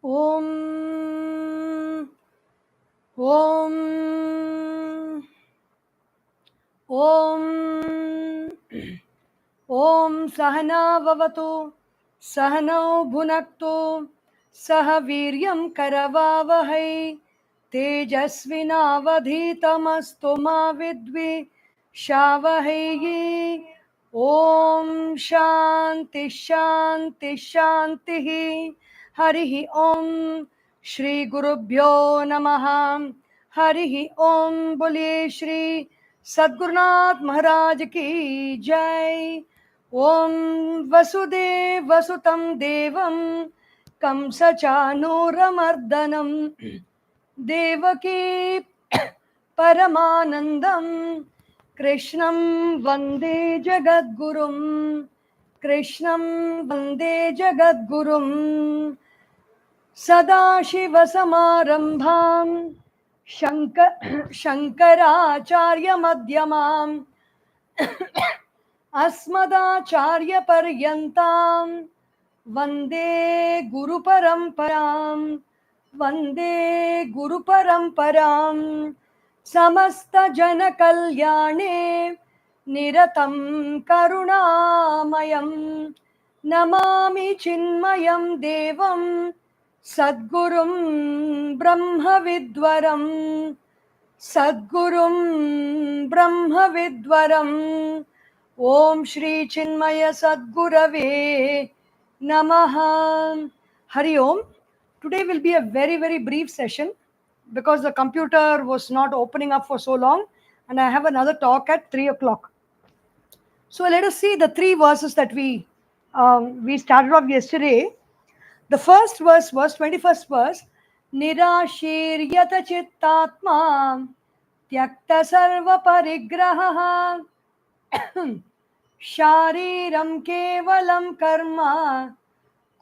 Om Om Om Om Sahana Vavatu Sahanau Bhunaktu Saha Viryam Karavavahai Tejasvinavadhitamastu ma vidvi Shavahai. Om Shanti Shanti Shanti. Harihi Om Shri Gurubhyo Namaha. Harihi Om. Boliye Shri Sadgurunath Maharaj Ki Jai. Om Vasudev Vasutam Devam Kamsachanuramardanam Devaki Paramanandam Krishnam Vande Jagadgurum. Krishnam Vande Jagadgurum. Sadashivasamarambham Shankaracharya Madhyamam Asmadacharya Paryantam Vande Guru Paramparam. Vande Guru Paramparam. Samasta Jana Kalyane Niratam Karunamayam Namami Chinmayam Devam Sadgurum Brahma Vidwaram. Sadgurum Brahma Vidwaram. Om Shri Chinmaya Sadgurave Namaha. Hari Om. Today will be a very, very brief session because the computer was not opening up for so long, and I have another talk at 3 o'clock. So let us see the three verses that we started off yesterday. The first verse was 21st verse. Nirashiryata chittatma tyakta sarva parigraha shariram kevalam karma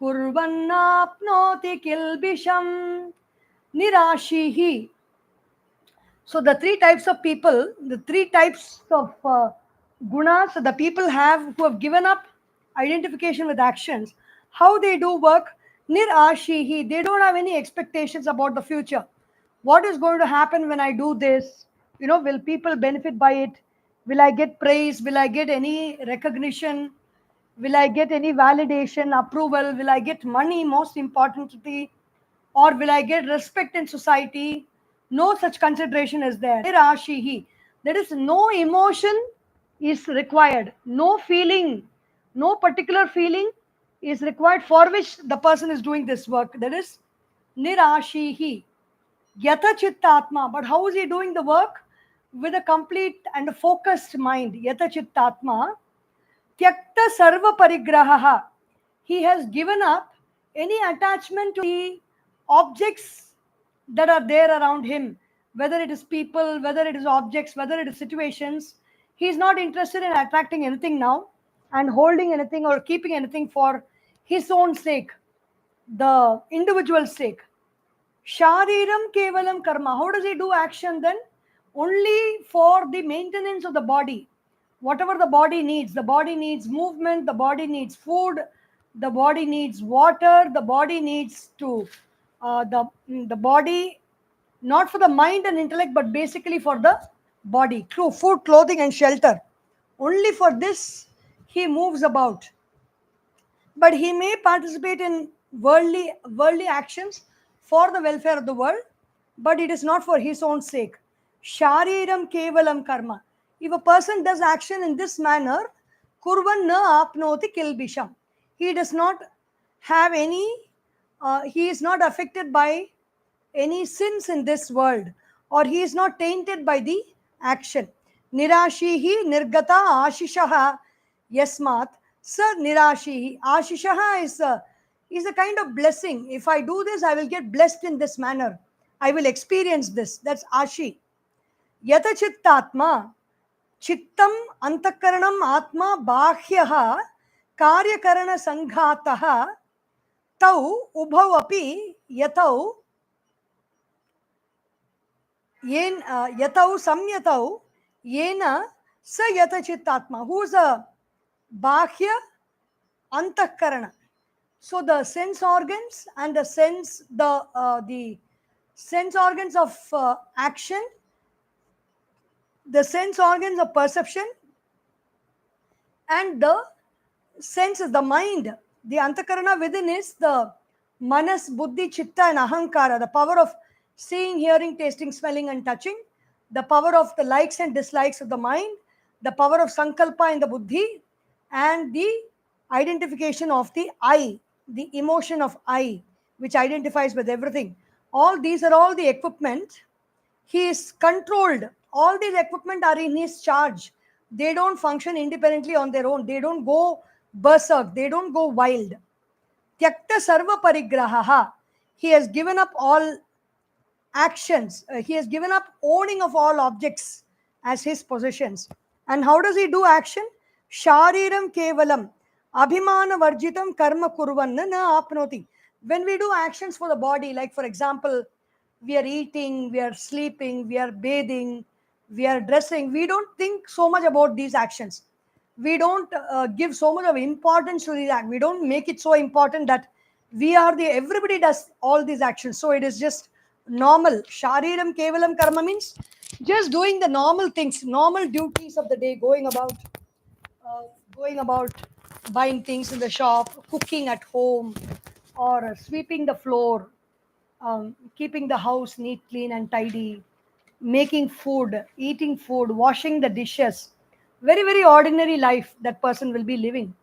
kurvannapnoti kilbisham nirashihi. So the three types of people, the three types of gunas the people have who have given up identification with actions, how they do work, nirashihi, they don't have any expectations about the future. What is going to happen when I do this? Will people benefit by it? Will I get praise? Will I get any recognition? Will I get any validation, approval? Will I get money, most importantly? Or will I get respect in society? No such consideration is there. Nirashihi. There is no emotion is required. No feeling, no particular feeling is required for which the person is doing this work. That is nirashihi. Yata chittatma. But how is he doing the work? With a complete and a focused mind. Yata chittatma. Tyakta sarva parigraha. He has given up any attachment to the objects that are there around him, whether it is people, whether it is objects, whether it is situations. He is not interested in attracting anything now and holding anything or keeping anything for his own sake, the individual's sake. Shariram kevalam karma. How does he do action then? Only for the maintenance of the body. Whatever the body needs movement, the body needs food, the body needs water, the body needs to, the body, not for the mind and intellect, but basically for the body, through food, clothing, and shelter. Only for this he moves about. But he may participate in worldly actions for the welfare of the world, but it is not for his own sake. Shariram kevalam karma. If a person does action in this manner, kurvan na apnoti kilbisham. He does not have any, he is not affected by any sins in this world, or he is not tainted by the action. Nirashihi nirgata ashishaha yasmat sa nirashihi. Ashishaha is a kind of blessing. If I do this, I will get blessed in this manner. I will experience this. That's ashi. Yata chittatma. Chittam antakaranam atma bahyaha karyakarana sanghataha tau ubhau api yatau yatau samyatau yena sa yata chittatma. Who is a bahya antakarana? So the sense organs and the sense organs of action, the sense organs of perception, and the senses, the mind, the antakarana within is the manas, buddhi, chitta, and ahankara, the power of seeing, hearing, tasting, smelling, and touching, the power of the likes and dislikes of the mind, the power of sankalpa in the buddhi, and the identification of the I, the emotion of I, which identifies with everything. All these are all the equipment. He is controlled. All these equipment are in his charge. They don't function independently on their own. They don't go berserk. They don't go wild. Tyakta sarva parigraha. He has given up all actions. He has given up owning of all objects as his possessions. And how does he do action? Shariram kevalam abhimana varjitam karma kurvanna na apnoti. When we do actions for the body, like for example, we are eating, we are sleeping, we are bathing, we are dressing, we don't think so much about these actions. We don't give so much of importance to these acts. We don't make it so important that we are the everybody does all these actions. So it is just normal. Shariram kevalam karma means just doing the normal things, normal duties of the day, uh, going about buying things in the shop, cooking at home, or sweeping the floor, keeping the house neat, clean, and tidy, making food, eating food, washing the dishes. Very, very ordinary life that person will be living.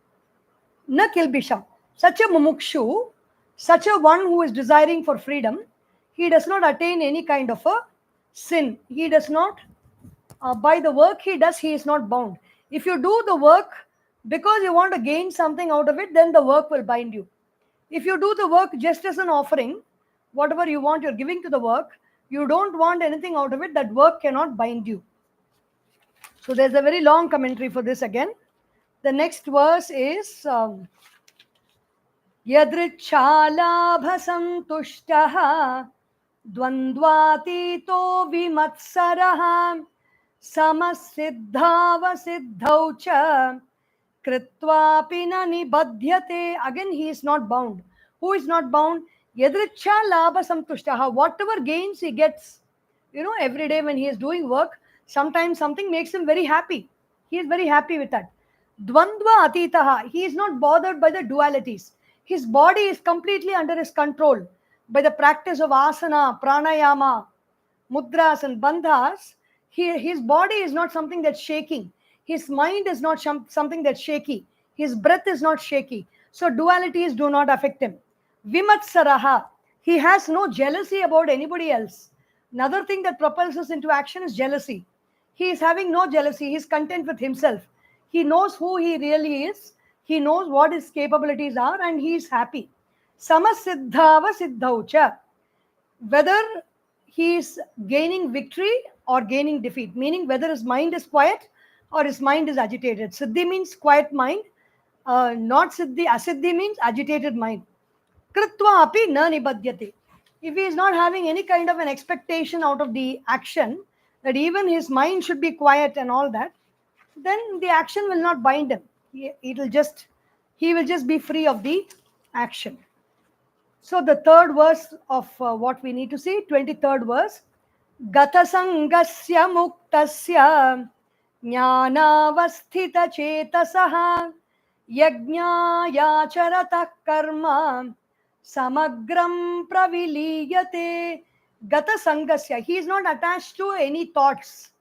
Na kilbisham. Such a mumukshu, such a one who is desiring for freedom, he does not attain any kind of a sin. He does not, by the work he does, he is not bound. If you do the work because you want to gain something out of it, then the work will bind you. If you do the work just as an offering, whatever you want, you're giving to the work, you don't want anything out of it, that work cannot bind you. So there's a very long commentary for this again. The next verse is Yadrichalaabhasantushtaha Dvandvatito vimatsaraha Samasiddhavasiddhau cha Kritvapi na nibadhyate. Again, he is not bound. Who is not bound? Yadricha labha samtushtaha. Whatever gains he gets, every day when he is doing work, sometimes something makes him very happy. He is very happy with that. Dvandva atitaha. He is not bothered by the dualities. His body is completely under his control by the practice of asana, pranayama, mudras, and bandhas. His body is not something that's shaking. His mind is not something that's shaky. His breath is not shaky. So dualities do not affect him. Vimatsaraha. He has no jealousy about anybody else. Another thing that propels us into action is jealousy. He is having no jealousy. He is content with himself. He knows who he really is. He knows what his capabilities are, and he is happy. Samasiddhava siddhaucha. Whether he is gaining victory or gaining defeat, meaning whether his mind is quiet or his mind is agitated. Siddhi means quiet mind, not siddhi. Asiddhi means agitated mind. Kritva api na nibadhyate. If he is not having any kind of an expectation out of the action, that even his mind should be quiet and all that, then the action will not bind him. He will just be free of the action. So the third verse of what we need to see, 23rd verse, Gata Sangasya Muktasya Jnanavasthita Chetasaha Yajna Yacharata Karma Samagram Praviliyate. Gata Sangasya. He is not attached to any thoughts.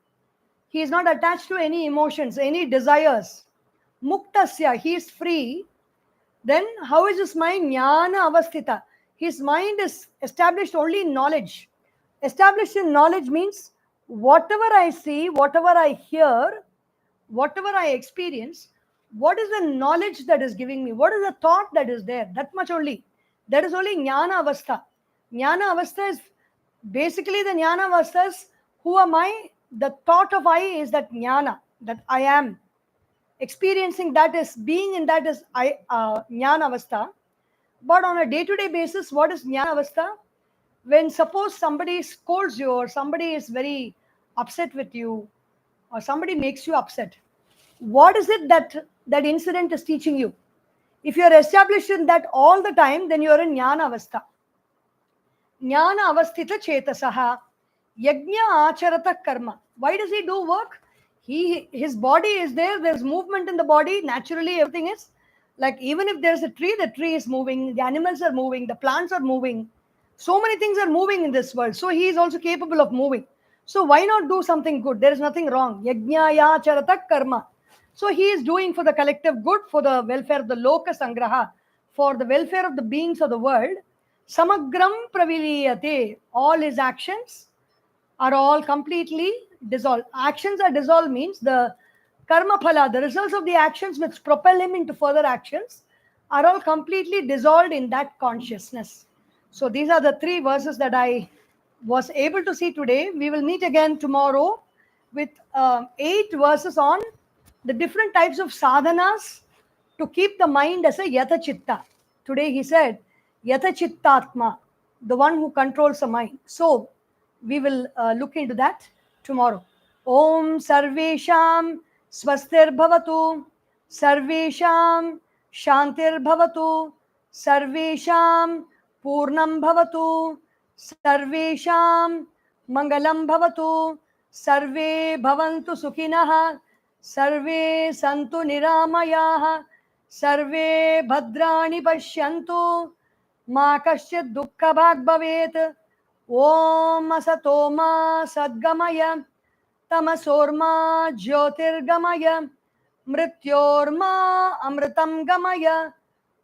He is not attached to any emotions, any desires. Muktasya. He is free. Then how is his mind? Jnana avasthita. His mind is established only in knowledge. Established in knowledge means whatever I see, whatever I hear, whatever I experience, what is the knowledge that is giving me? What is the thought that is there? That much only. That is only Jnana avastha. Jnana avastha is basically the Jnana avasthas. Who am I? The thought of I is that Jnana, that I am. Experiencing that is, being in that is Jnana avastha. But on a day-to-day basis, what is Jnana avastha? When suppose somebody scolds you, or somebody is very upset with you, or somebody makes you upset, what is it that incident is teaching you? If you are established in that all the time, then you are in Jnana Avastha. Jnana Avasthita Chetasaha. Yajna Acharata Karma. Why does he do work? His body is there, there's movement in the body, naturally everything is. Like even if there's a tree, the tree is moving, the animals are moving, the plants are moving. So many things are moving in this world. So he is also capable of moving. So why not do something good? There is nothing wrong. Yajnaya charata karma. So he is doing for the collective good, for the welfare of the loka sangraha, for the welfare of the beings of the world. Samagram praviliyate. All his actions are all completely dissolved. Actions are dissolved means the karma phala, the results of the actions which propel him into further actions, are all completely dissolved in that consciousness. So these are the three verses that I was able to see today. We will meet again tomorrow with 8 verses on the different types of sadhanas to keep the mind as a yatha chitta. Today he said yatha chittatma, the one who controls the mind. So we will look into that tomorrow. Om Sarvesham Swastir Bhavatu, Sarvesham Shantir Bhavatu, Sarvesham Purnam Bhavatu, Sarvesham Mangalam Bhavatu, Sarve Bhavantu Sukhinah, Sarve Santu Niramayah, Sarve Bhadrani Pashyantu, Ma Kasyat Dukkha Bhag Bhavet. Om Asatoma Sadgamaya, Tamasorma Jyotirgamaya, Mrityorma Amritam Gamaya.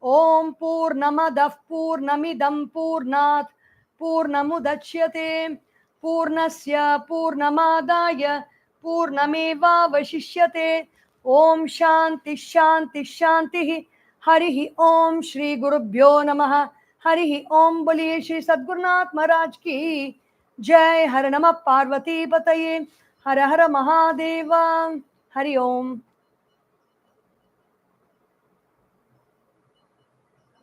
Om Purnamadav Purnamidam Purnat Purnamudachyate Purnasya Purnamadaya Purnameva Vashishyate. Om Shanti Shanti Shanti. Harihi Om Shri Gurubhyo Namaha. Hari ओम बोलिए श्री सद्गुरुनाथ महाराज की जय। हर नमः पार्वती पतये, हर हर महादेवा। हरि ओम।